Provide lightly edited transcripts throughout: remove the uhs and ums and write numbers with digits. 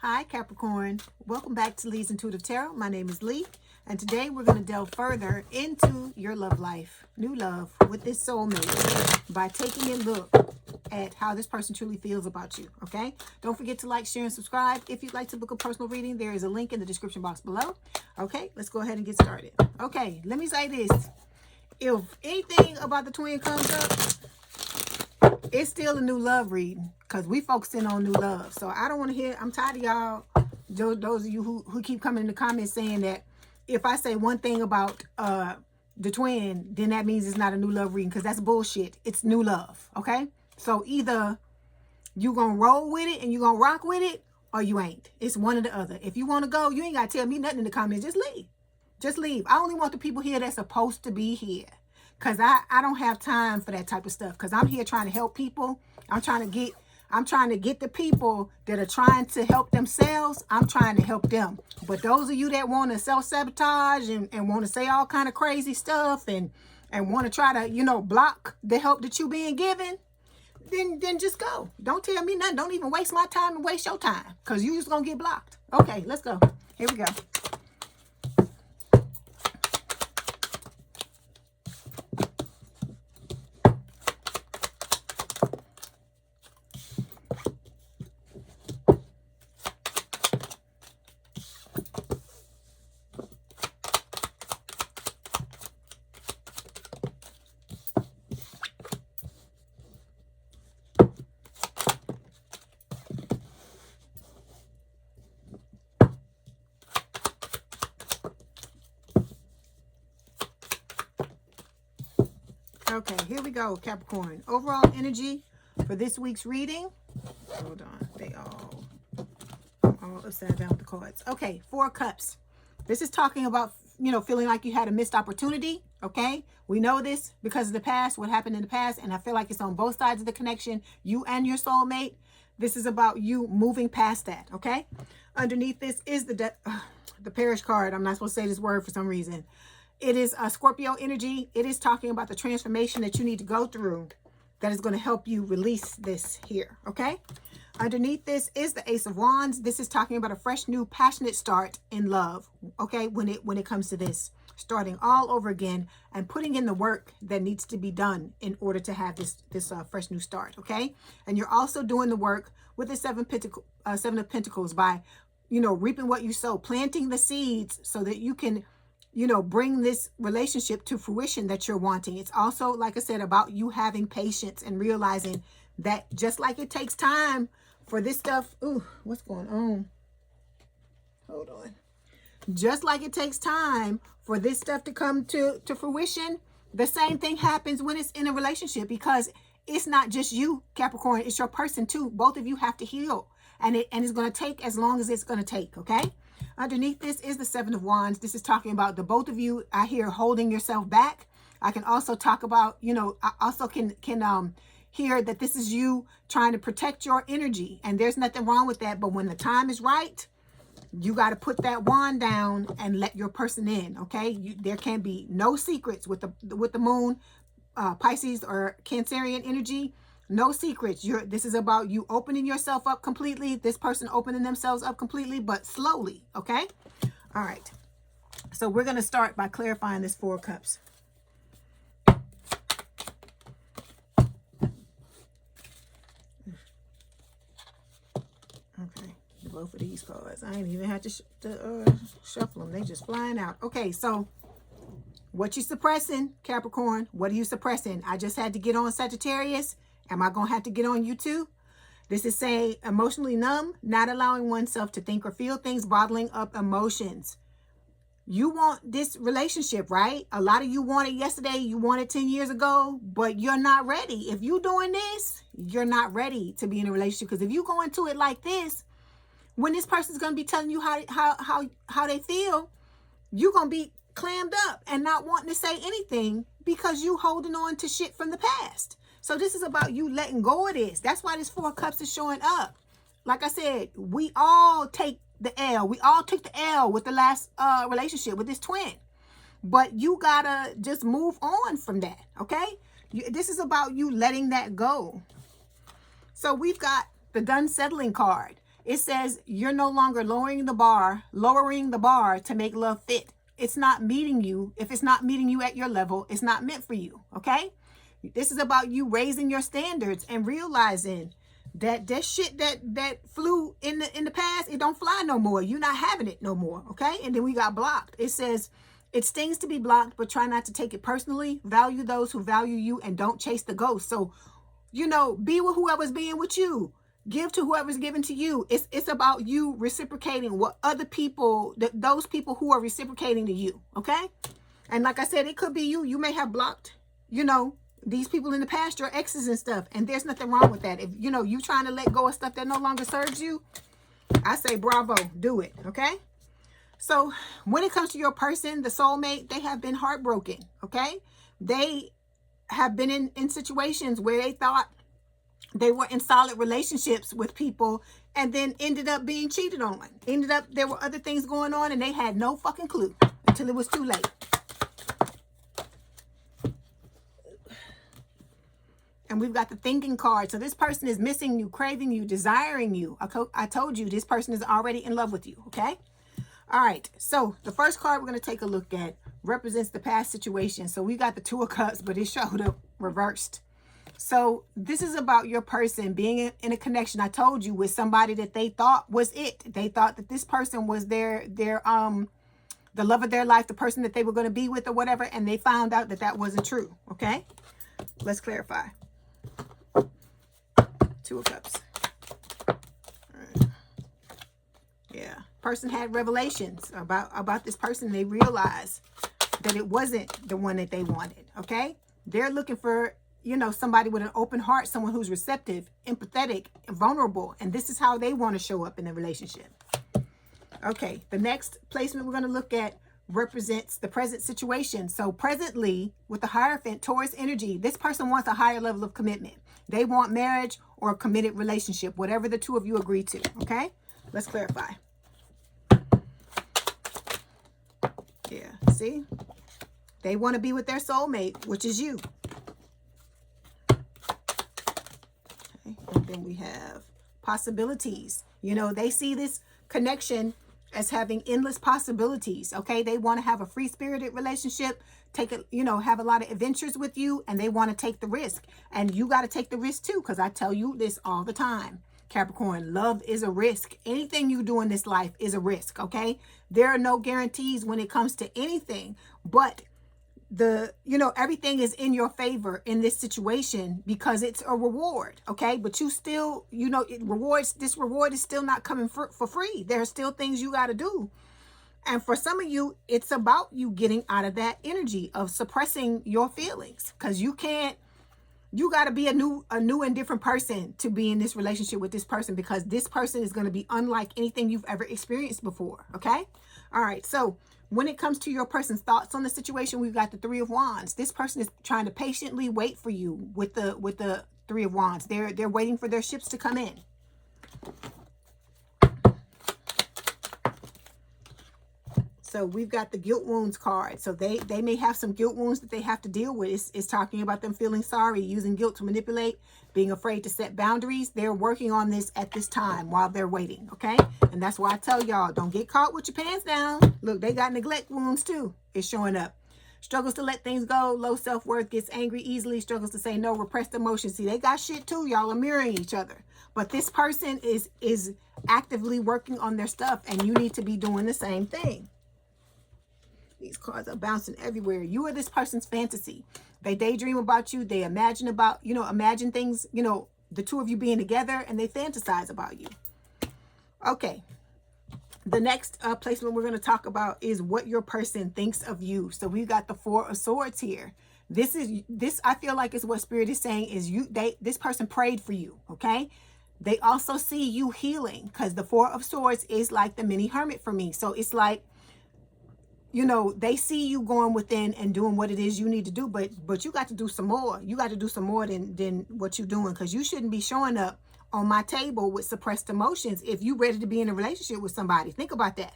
Hi Capricorn, welcome back to Leigh's Intuitive Tarot. My name is Leigh, and today we're going to delve further into your love life, new love with this soulmate by taking a look at how this person truly feels about you, okay? Don't forget to like, share, and subscribe. If you'd like to book a personal reading, there is a link in the description box below. Okay, let's go ahead and get started. Okay, let me say this. If anything about the twin comes up, it's still a new love reading because we focusing on new love. So I don't want to hear, I'm tired of y'all, those of you who keep coming in the comments saying that if I say one thing about the twin, then that means it's not a new love reading, because that's bullshit. It's new love, okay? So either you gonna roll with it and you gonna rock with it, or you ain't. It's one or the other. If you want to go, you ain't got to tell me nothing in the comments. Just leave. Just leave. I only want the people here that's supposed to be here. Because I don't have time for that type of stuff. Because I'm here trying to help people. I'm trying to get the people that are trying to help themselves. I'm trying to help them. But those of you that want to self-sabotage and want to say all kind of crazy stuff and want to try to, you know, block the help that you being given, then just go. Don't tell me nothing. Don't even waste my time and waste your time. Because you just going to get blocked. Okay, let's go. Here we go. Okay, here we go, Capricorn. Overall energy for this week's reading. Hold on. I'm all upside down with the cards. Okay, 4 cups. This is talking about, you know, feeling like you had a missed opportunity, okay? We know this because of the past, what happened in the past, and I feel like it's on both sides of the connection, you and your soulmate. This is about you moving past that, okay? Underneath this is the parish card. I'm not supposed to say this word for some reason. It is a Scorpio energy. It is talking about the transformation that you need to go through that is going to help you release this here, okay? Underneath this is the Ace of Wands. This is talking about a fresh, new, passionate start in love, okay? When it comes to this, starting all over again and putting in the work that needs to be done in order to have this fresh, new start, okay? And you're also doing the work with the Seven of Pentacles by, you know, reaping what you sow, planting the seeds so that you can, you know, bring this relationship to fruition that you're wanting. It's also, like I said, about you having patience and realizing that just like it takes time for this stuff. Ooh, what's going on? Hold on. Just like it takes time for this stuff to come to fruition, the same thing happens when it's in a relationship, because it's not just you, Capricorn, it's your person too. Both of you have to heal. And it's going to take as long as it's going to take, okay? Underneath this is the 7 of Wands. This is talking about the both of you, I hear, holding yourself back. I can also talk about, you know, I also can hear that this is you trying to protect your energy. And there's nothing wrong with that. But when the time is right, you got to put that wand down and let your person in, okay? There can be no secrets with the moon, Pisces or Cancerian energy. No secrets. This is about you opening yourself up completely. This person opening themselves up completely, but slowly. Okay. All right. So we're going to start by clarifying this 4 cups. Okay. Both of these cards. I ain't even have to shuffle them. They just flying out. Okay. So what you suppressing, Capricorn? What are you suppressing? I just had to get on Sagittarius. Am I going to have to get on you too? This is saying emotionally numb, not allowing oneself to think or feel things, bottling up emotions. You want this relationship, right? A lot of you want it yesterday. You want it 10 years ago, but you're not ready. If you're doing this, you're not ready to be in a relationship. Because if you go into it like this, when this person's going to be telling you how they feel, you're going to be clammed up and not wanting to say anything because you holding on to shit from the past. So this is about you letting go of this. That's why this 4 cups is showing up. Like I said, we all take the L. We all took the L with the last relationship with this twin. But you gotta just move on from that, okay? This is about you letting that go. So we've got the done settling card. It says you're no longer lowering the bar to make love fit. It's not meeting you. If it's not meeting you at your level, it's not meant for you. Okay? This is about you raising your standards and realizing that shit that flew in the past, it don't fly no more. You're not having it no more. Okay? And then we got blocked. It says it stings to be blocked, but try not to take it personally. Value those who value you and don't chase the ghost. So, you know, be with whoever's being with you. Give to whoever's given to you. It's about you reciprocating what other people, those people who are reciprocating to you. Okay? And like I said, it could be you. You may have blocked, you know, these people in the past, your exes and stuff. And there's nothing wrong with that. If, you know, you trying to let go of stuff that no longer serves you, I say bravo. Do it. Okay? So when it comes to your person, the soulmate, they have been heartbroken. Okay? They have been in situations where they thought they were in solid relationships with people and then ended up being cheated on. There were other things going on and they had no fucking clue until it was too late. And we've got the thinking card. So this person is missing you, craving you, desiring you. I told you this person is already in love with you. Okay? All right. So the first card we're going to take a look at represents the past situation. So we got the Two of Cups, but it showed up reversed. So this is about your person being in a connection, I told you, with somebody that they thought was it. They thought that this person was the love of their life, the person that they were going to be with or whatever, and they found out that that wasn't true. Okay? Let's clarify. Two of Cups. All right. Yeah. Person had revelations about this person. They realized that it wasn't the one that they wanted. Okay? They're looking for, you know, somebody with an open heart, someone who's receptive, empathetic, vulnerable. And this is how they want to show up in the relationship. Okay, the next placement we're going to look at represents the present situation. So presently, with the Hierophant, Taurus energy, this person wants a higher level of commitment. They want marriage or a committed relationship, whatever the two of you agree to. Okay, let's clarify. Yeah, see? They want to be with their soulmate, which is you. And then we have possibilities. You know, they see this connection as having endless possibilities. Okay, they want to have a free-spirited relationship, have a lot of adventures with you, and they want to take the risk. And you got to take the risk too, because I tell you this all the time, Capricorn. Love is a risk. Anything you do in this life is a risk. Okay, there are no guarantees when it comes to anything, but everything is in your favor in this situation because it's a reward. Okay, but you still, this reward is still not coming for free. There are still things you got to do. And for some of you, it's about you getting out of that energy of suppressing your feelings, because you got to be a new and different person to be in this relationship with this person, because this person is going to be unlike anything you've ever experienced before. Okay. All right. So when it comes to your person's thoughts on the situation, we've got the Three of Wands. This person is trying to patiently wait for you with the Three of Wands. They're waiting for their ships to come in. So we've got the guilt wounds card. So they may have some guilt wounds that they have to deal with. It's talking about them feeling sorry, using guilt to manipulate, being afraid to set boundaries. They're working on this at this time while they're waiting, okay? And that's why I tell y'all, don't get caught with your pants down. Look, they got neglect wounds too. It's showing up. Struggles to let things go, low self-worth, gets angry easily, struggles to say no, repressed emotions. See, they got shit too. Y'all are mirroring each other. But this person is actively working on their stuff, and you need to be doing the same thing. These cards are bouncing everywhere. You are this person's fantasy. They daydream about you. They imagine things, the two of you being together, and they fantasize about you. Okay. The next placement we're going to talk about is what your person thinks of you. So we've got the Four of Swords here. This I feel like is what Spirit is saying is this person prayed for you. Okay. They also see you healing, because the Four of Swords is like the mini hermit for me. So it's like, they see you going within and doing what it is you need to do, but you got to do some more. You got to do some more than what you're doing, because you shouldn't be showing up on my table with suppressed emotions if you're ready to be in a relationship with somebody. Think about that.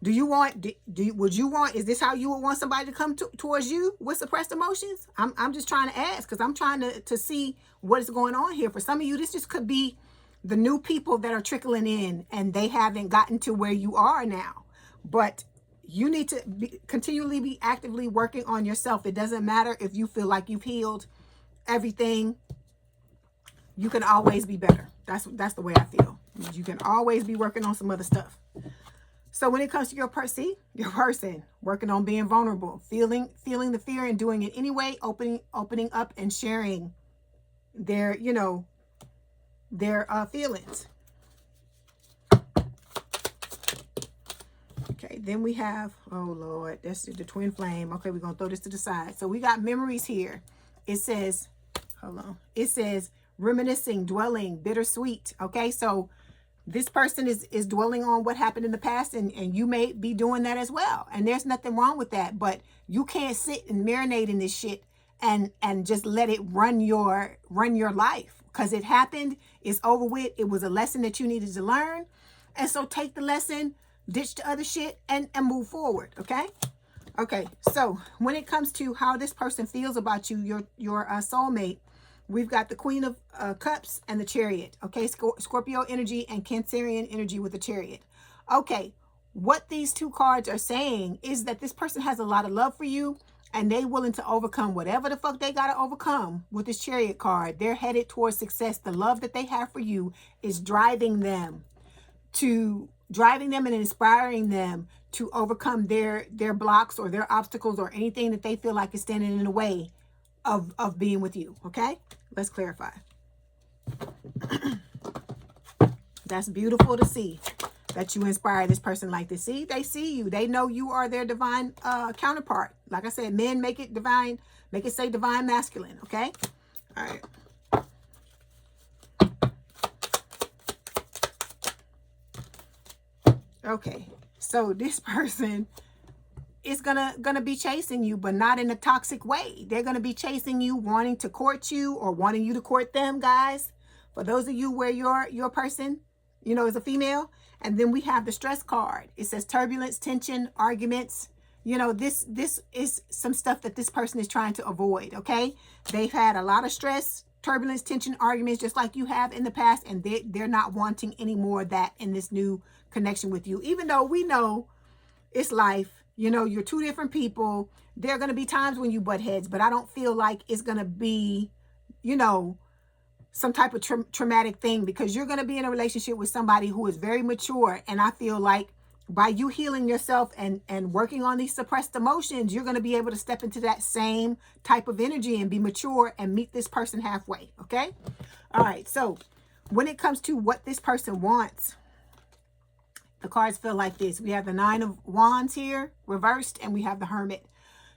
Is this how you would want somebody to come towards you with suppressed emotions? I'm just trying to ask, because I'm trying to see what is going on here. For some of you, this just could be the new people that are trickling in, and they haven't gotten to where you are now. But you need to continually be actively working on yourself. It doesn't matter if you feel like you've healed everything. You can always be better. That's the way I feel. You can always be working on some other stuff. So when it comes to your person working on being vulnerable, feeling the fear and doing it anyway, opening up and sharing their, you know, their feelings. Okay, then we have, oh Lord, that's the twin flame. Okay, we're going to throw this to the side. So we got memories here. It says, hold on. It says reminiscing, dwelling, bittersweet. Okay, so this person is dwelling on what happened in the past, and you may be doing that as well. And there's nothing wrong with that, but you can't sit and marinate in this shit and just let it run your life, because it happened. It's over with. It was a lesson that you needed to learn. And so take the lesson, ditch the other shit, and move forward. Okay. Okay. So when it comes to how this person feels about you, your soulmate, we've got the Queen of Cups and the Chariot. Okay. Scorpio energy and Cancerian energy with the Chariot. Okay. What these two cards are saying is that this person has a lot of love for you, and they willing to overcome whatever the fuck they got to overcome with this Chariot card. They're headed towards success. The love that they have for you is driving them and inspiring them to overcome their blocks or their obstacles or anything that they feel like is standing in the way of being with you. Okay, let's clarify. That's beautiful to see that you inspire this person like this. See, they see you. They know you are their divine counterpart. Like I said, men make it divine, make it say divine masculine. Okay, all right. Okay, so this person is gonna be chasing you, but not in a toxic way. They're gonna be chasing you, wanting to court you or wanting you to court them, guys. For those of you where your person, you know, is a female. And then we have the stress card. It says turbulence, tension, arguments. You know, this is some stuff that this person is trying to avoid. Okay, they've had a lot of stress, turbulence, tension, arguments, just like you have in the past, and they're not wanting any more of that in this new connection with you. Even though we know it's life, you know, you're two different people. There are going to be times when you butt heads, but I don't feel like it's going to be, you know, some type of traumatic thing, because you're going to be in a relationship with somebody who is very mature. And I feel like by you healing yourself and working on these suppressed emotions, you're going to be able to step into that same type of energy and be mature and meet this person halfway. Okay. All right. So when it comes to what this person wants, the cards feel like this. We have the 9 of Wands here reversed, and we have the Hermit.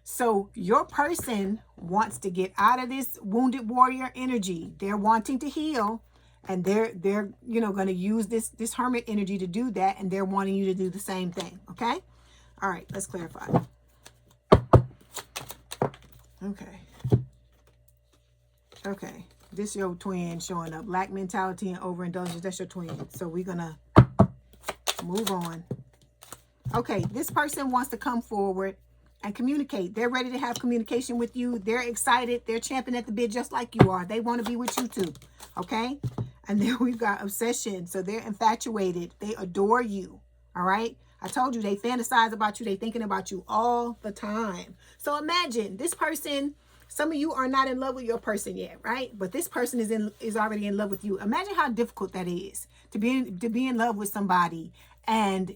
So your person wants to get out of this wounded warrior energy. They're wanting to heal, and they're you know, going to use this Hermit energy to do that, and they're wanting you to do the same thing. Okay? All right, let's clarify. Okay. Okay. This your twin showing up. Lack mentality and overindulgence. That's your twin. So we're going to move on. Okay, this person wants to come forward and communicate. They're ready to have communication with you. They're excited. They're champing at the bit just like you are. They want to be with you too. Okay? And then we've got obsession. So they're infatuated. They adore you. All right? I told you, they fantasize about you. They thinking about you all the time. So imagine this person, some of you are not in love with your person yet, right? But this person is already in love with you. Imagine how difficult that is to be in love with somebody and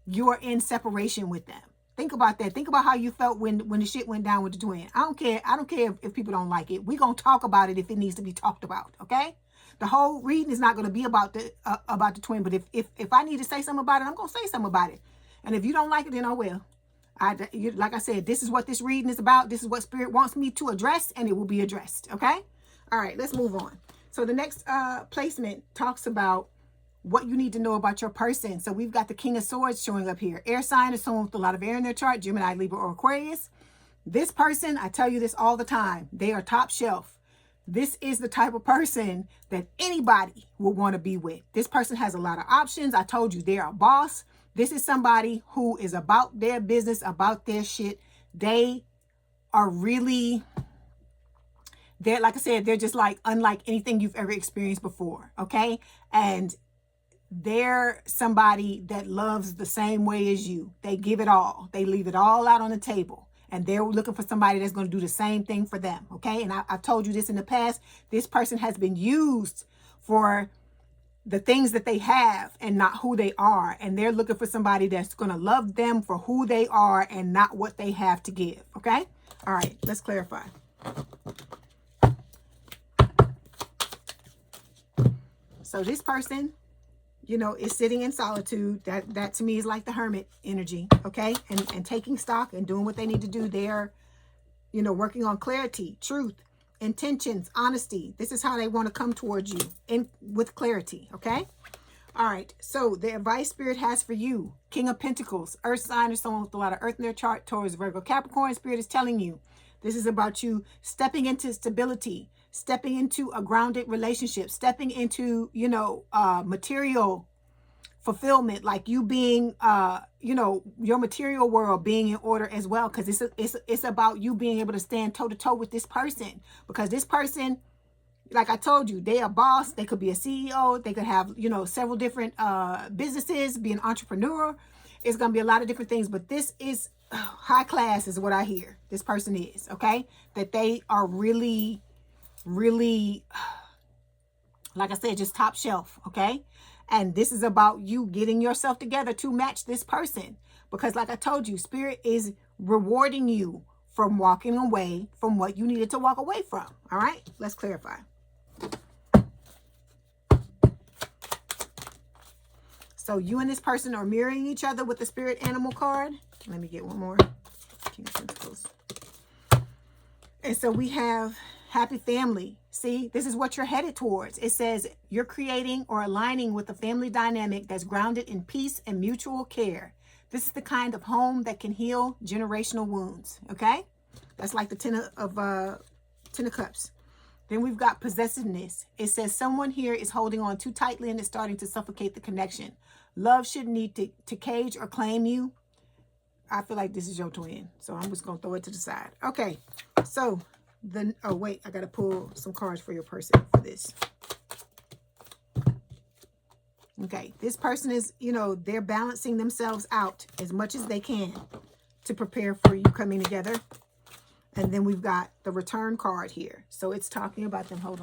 you're in separation with them. Think about that. Think about how you felt when the shit went down with the twin. I don't care. I don't care if people don't like it. We're going to talk about it if it needs to be talked about. Okay? The whole reading is not going to be about the twin. But if I need to say something about it, I'm going to say something about it. And if you don't like it, then I will. Like I said, this is what this reading is about. This is what Spirit wants me to address, and it will be addressed. Okay? All right, let's move on. So the next placement talks about what you need to know about your person. So we've got the King of Swords showing up here. Air sign is someone with a lot of air in their chart, Gemini, Libra, or Aquarius. This person, I tell you this all the time, they are top shelf. This is the type of person that anybody will want to be with. This person has a lot of options. I told you, they're a boss. This is somebody who is about their business, about their shit. They are really, they're, like I said, they're just like unlike anything you've ever experienced before. Okay. And they're somebody that loves the same way as you. They give it all. They leave it all out on the table. And they're looking for somebody that's going to do the same thing for them. Okay. And I've told you this in the past. This person has been used for the things that they have and not who they are. And they're looking for somebody that's going to love them for who they are and not what they have to give. Okay. All right. Let's clarify. So this person, you know, is sitting in solitude. That to me is like the hermit energy. Okay. And taking stock and doing what they need to do. They're, you know, working on clarity, truth, intentions, honesty. This is how they want to come towards you with clarity. Okay. All right. So the advice Spirit has for you, King of Pentacles, Earth sign, or someone with a lot of Earth in their chart, Taurus, Virgo, Capricorn. Spirit is telling you this is about you stepping into stability, stepping into a grounded relationship, stepping into, you know, material fulfillment, like you being, you know, your material world being in order as well. Because it's about you being able to stand toe to toe with this person. Because this person, like I told you, they are boss. They could be a CEO. They could have, you know, several different businesses, be an entrepreneur. It's going to be a lot of different things. But this is high class is what I hear. This person is, okay? That they are really, really, like I said, just top shelf, okay? And this is about you getting yourself together to match this person. Because like I told you, Spirit is rewarding you from walking away from what you needed to walk away from. All right, let's clarify. So you and this person are mirroring each other with the Spirit animal card. Let me get one more. King of Pentacles. And so we have happy family. See, this is what you're headed towards. It says you're creating or aligning with a family dynamic that's grounded in peace and mutual care. This is the kind of home that can heal generational wounds. Okay, that's like the Ten of Cups. Then we've got possessiveness. It says someone here is holding on too tightly and is starting to suffocate the connection. Love shouldn't need to cage or claim you. I feel like this is your twin, so I'm just gonna throw it to the side. Okay, so oh wait, I gotta pull some cards for your person for this. Okay, this person is, you know, they're balancing themselves out as much as they can to prepare for you coming together. And then we've got the return card here. So it's talking about them. Hold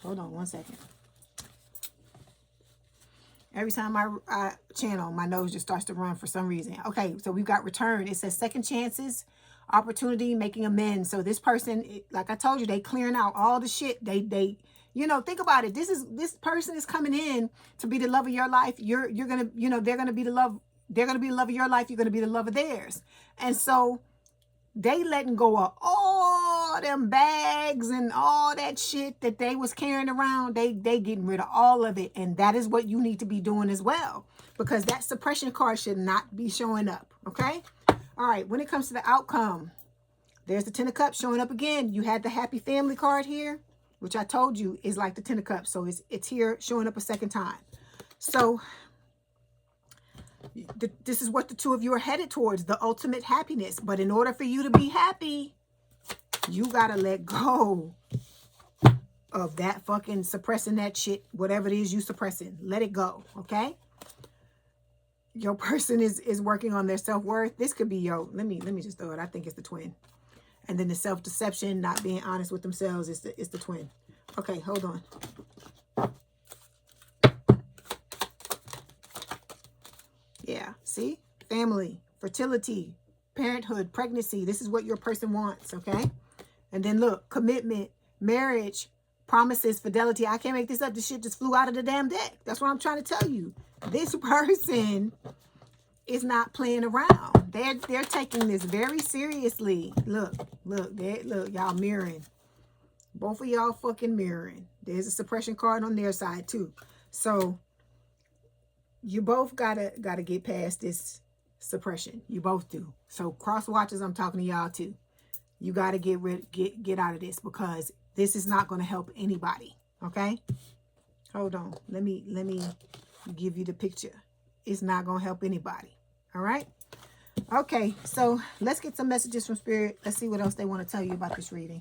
on 1 second. Every time I channel, my nose just starts to run for some reason. Okay, so we've got return. It says second chances, opportunity, making amends. So this person, like I told you, they clearing out all the shit. They you know, think about it. This person is coming in to be the love of your life. You're gonna, you know, they're gonna be the love. They're gonna be the love of your life. You're gonna be the love of theirs. And so they letting go of all them bags and all that shit that they was carrying around. They getting rid of all of it. And that is what you need to be doing as well. Because that suppression card should not be showing up. Okay? All right. When it comes to the outcome, there's the Ten of Cups showing up again. You had the happy family card here, which I told you is like the Ten of Cups. So it's here showing up a second time. So this is what the two of you are headed towards, the ultimate happiness. But in order for you to be happy, you got to let go of that fucking suppressing that shit, whatever it is you suppressing. Let it go, okay? Your person is working on their self-worth. This could be your, let me just throw it. I think it's the twin. And then the self-deception, not being honest with themselves is the twin. Okay, hold on. Yeah, see? Family, fertility, parenthood, pregnancy. This is what your person wants, okay? And then look, commitment, marriage, promises, fidelity. I can't make this up. This shit just flew out of the damn deck. That's what I'm trying to tell you. This person is not playing around. They're taking this very seriously. Look, y'all mirroring. Both of y'all fucking mirroring. There's a suppression card on their side too. So you both gotta get past this suppression. You both do. So cross watchers, I'm talking to y'all too. You gotta get out of this, because this is not gonna help anybody. Okay? Hold on. Let me give you the picture. It's not gonna help anybody. All right? Okay, so let's get some messages from Spirit. Let's see what else they want to tell you about this reading.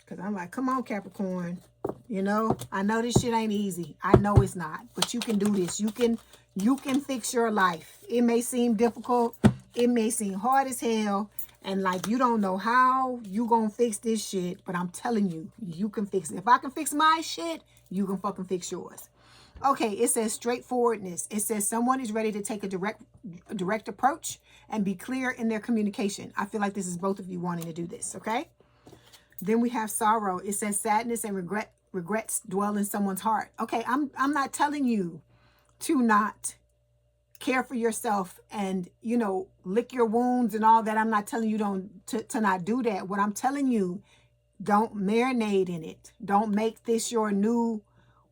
Because I'm like, come on, Capricorn. You know, I know this shit ain't easy. I know it's not. But you can do this. You can fix your life. It may seem difficult. It may seem hard as hell. And like, you don't know how you gonna fix this shit. But I'm telling you, you can fix it. If I can fix my shit, you can fucking fix yours. Okay, it says straightforwardness. It says someone is ready to take a direct approach and be clear in their communication. I feel like this is both of you wanting to do this, okay? Then we have sorrow. It says sadness and regrets dwell in someone's heart. Okay, I'm not telling you to not care for yourself and, you know, lick your wounds and all that. I'm not telling you to not do that. What I'm telling you, don't marinate in it. Don't make this your new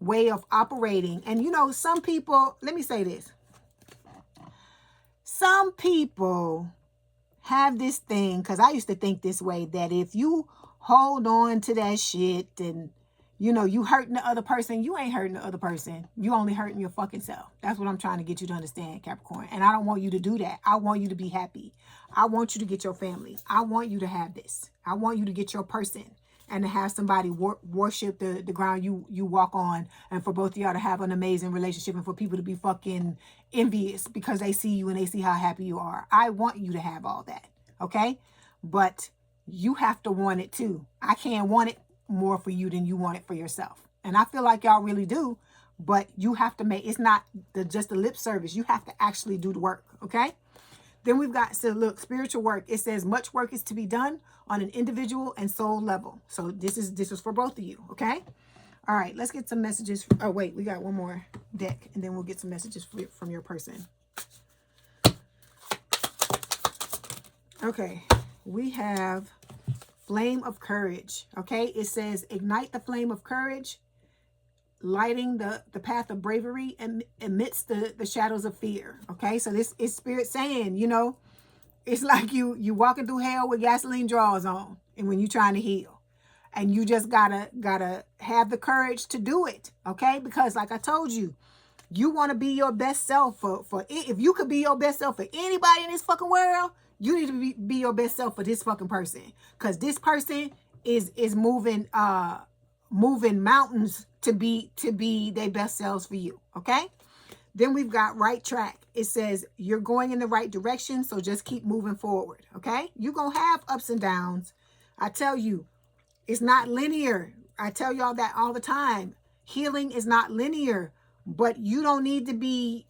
way of operating. And you know, some people, let me say this. Some people have this thing, because I used to think this way, that if you hold on to that shit and, you know, you hurting the other person, you ain't hurting the other person. You only hurting your fucking self. That's what I'm trying to get you to understand, Capricorn. And I don't want you to do that. I want you to be happy. I want you to get your family. I want you to have this. I want you to get your person and to have somebody worship the ground you walk on, and for both of y'all to have an amazing relationship, and for people to be fucking envious because they see you and they see how happy you are. I want you to have all that, okay? But you have to want it too. I can't want it more for you than you want it for yourself. And I feel like y'all really do, but you have to make, it's not just the lip service. You have to actually do the work, okay? Then we've got, so look, spiritual work. It says much work is to be done on an individual and soul level. So this is for both of you, okay? All right, let's get some messages. Oh, wait, we got one more deck, and then we'll get some messages from your person. Okay, we have flame of courage, okay? It says ignite the flame of courage, lighting the path of bravery and amidst the shadows of fear, okay? So this is spirit saying, you know, it's like you walking through hell with gasoline drawers on, and when you're trying to heal, and you just gotta have the courage to do it, okay? Because like I told you, you want to be your best self for if you could be your best self for anybody in this fucking world, you need to be your best self for this fucking person, because this person is moving mountains to be their best selves for you, okay? Then we've got right track. It says you're going in the right direction, so just keep moving forward, okay? You're going to have ups and downs. I tell you, it's not linear. I tell y'all that all the time. Healing is not linear, but you don't need to be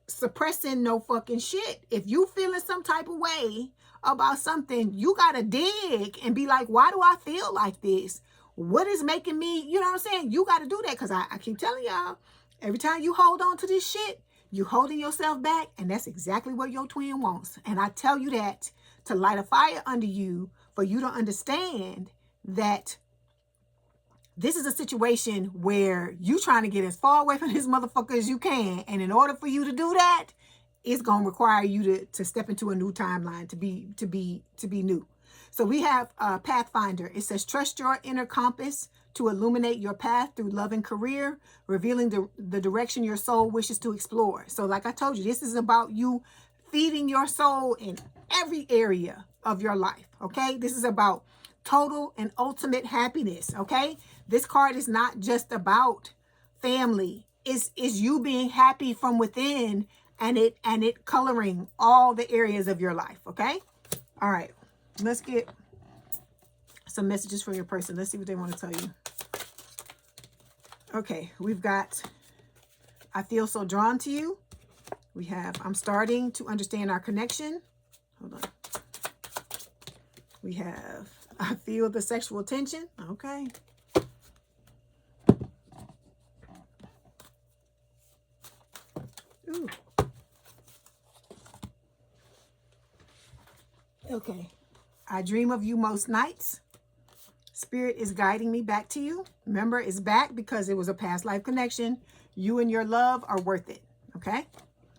suppressing no fucking shit. If you feeling some type of way about something, you got to dig and be like, why do I feel like this? What is making me, you know what I'm saying? You got to do that, because I keep telling y'all, every time you hold on to this shit, you holding yourself back, and that's exactly what your twin wants. And I tell you that to light a fire under you, for you to understand that this is a situation where you trying to get as far away from this motherfucker as you can. And in order for you to do that, it's going to require you to step into a new timeline, to be new. So we have Pathfinder. It says, trust your inner compass to illuminate your path through love and career, revealing the direction your soul wishes to explore. So like I told you, this is about you feeding your soul in every area of your life, okay? This is about total and ultimate happiness, okay? This card is not just about family. It's you being happy from within, and it coloring all the areas of your life, okay? All right, let's get some messages from your person. Let's see what they want to tell you. Okay, we've got, I feel so drawn to you. We have, I'm starting to understand our connection. Hold on. We have, I feel the sexual tension. Okay. Ooh. Okay. I dream of you most nights. Spirit is guiding me back to you. Remember, it's back because it was a past life connection. You and your love are worth it. Okay?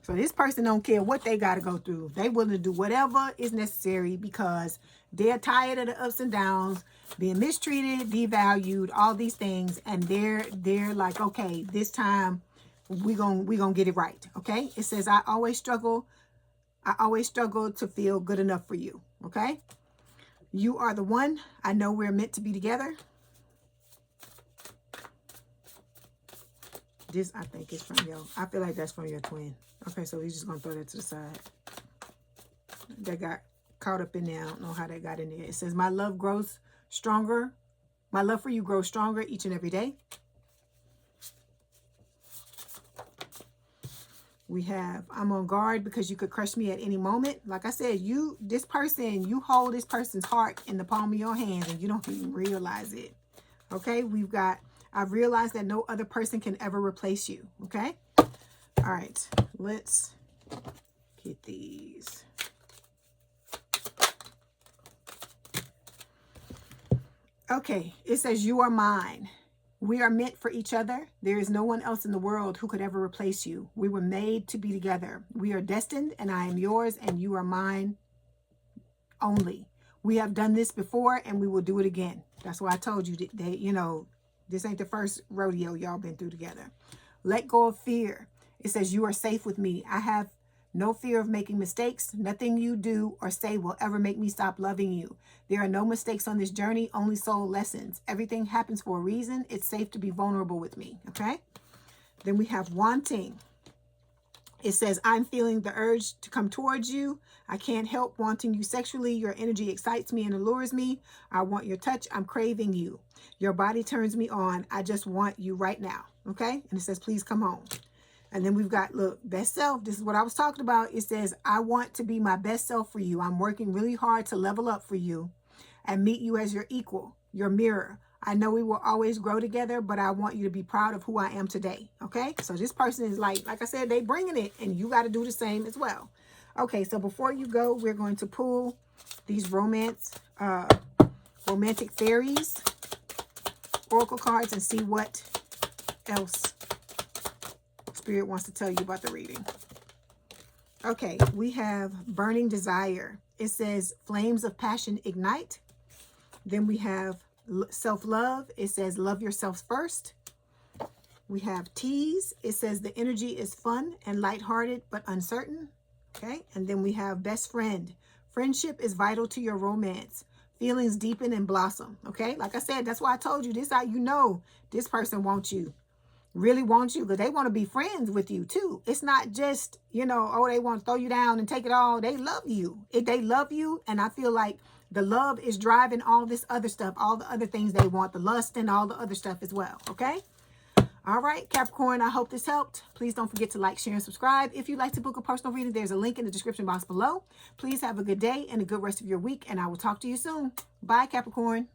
So this person don't care what they got to go through. They willing to do whatever is necessary because they're tired of the ups and downs, being mistreated, devalued, all these things. And they're like, okay, this time we gonna get it right. Okay? It says, I always struggle to feel good enough for you. Okay? You are the one. I know we're meant to be together. This, I think, is from your, I feel like that's from your twin. Okay, so we're just going to throw that to the side. That got caught up in there. I don't know how that got in there. It says, my love grows stronger. My love for you grows stronger each and every day. We have, I'm on guard because you could crush me at any moment. Like I said, this person, you hold this person's heart in the palm of your hands and you don't even realize it. Okay, we've got, I've realized that no other person can ever replace you. Okay. All right, let's get these. Okay, it says, you are mine. We are meant for each other. There is no one else in the world who could ever replace you. We were made to be together. We are destined, and I am yours, and you are mine only. We have done this before, and we will do it again. That's why I told you that you know, this ain't the first rodeo y'all been through together. Let go of fear. It says, you are safe with me. I have no fear of making mistakes. Nothing you do or say will ever make me stop loving you. There are no mistakes on this journey, only soul lessons. Everything happens for a reason. It's safe to be vulnerable with me, okay? Then we have wanting. It says, I'm feeling the urge to come towards you. I can't help wanting you sexually. Your energy excites me and allures me. I want your touch. I'm craving you. Your body turns me on. I just want you right now, okay? And it says, please come home. And then we've got, look, best self. This is what I was talking about. It says, I want to be my best self for you. I'm working really hard to level up for you and meet you as your equal, your mirror. I know we will always grow together, but I want you to be proud of who I am today. Okay? So this person is like I said, they bringing it, and you got to do the same as well. Okay, so before you go, we're going to pull these romantic fairies oracle cards and see what else Spirit wants to tell you about the reading. Okay, we have burning desire. It says flames of passion ignite. Then we have self-love. It says love yourself first. We have tease. It says the energy is fun and lighthearted but uncertain. Okay, and then we have best friend. Friendship is vital to your romance. Feelings deepen and blossom. Okay, like I said, that's why I told you this. How you know this person wants you. Really want you, because they want to be friends with you too. It's not just, you know, oh, they want to throw you down and take it all. They love you. They love you, and I feel like the love is driving all this other stuff, all the other things they want, the lust and all the other stuff as well, okay? All right, Capricorn, I hope this helped. Please don't forget to like, share, and subscribe. If you'd like to book a personal reading, there's a link in the description box below. Please have a good day and a good rest of your week, and I will talk to you soon. Bye, Capricorn.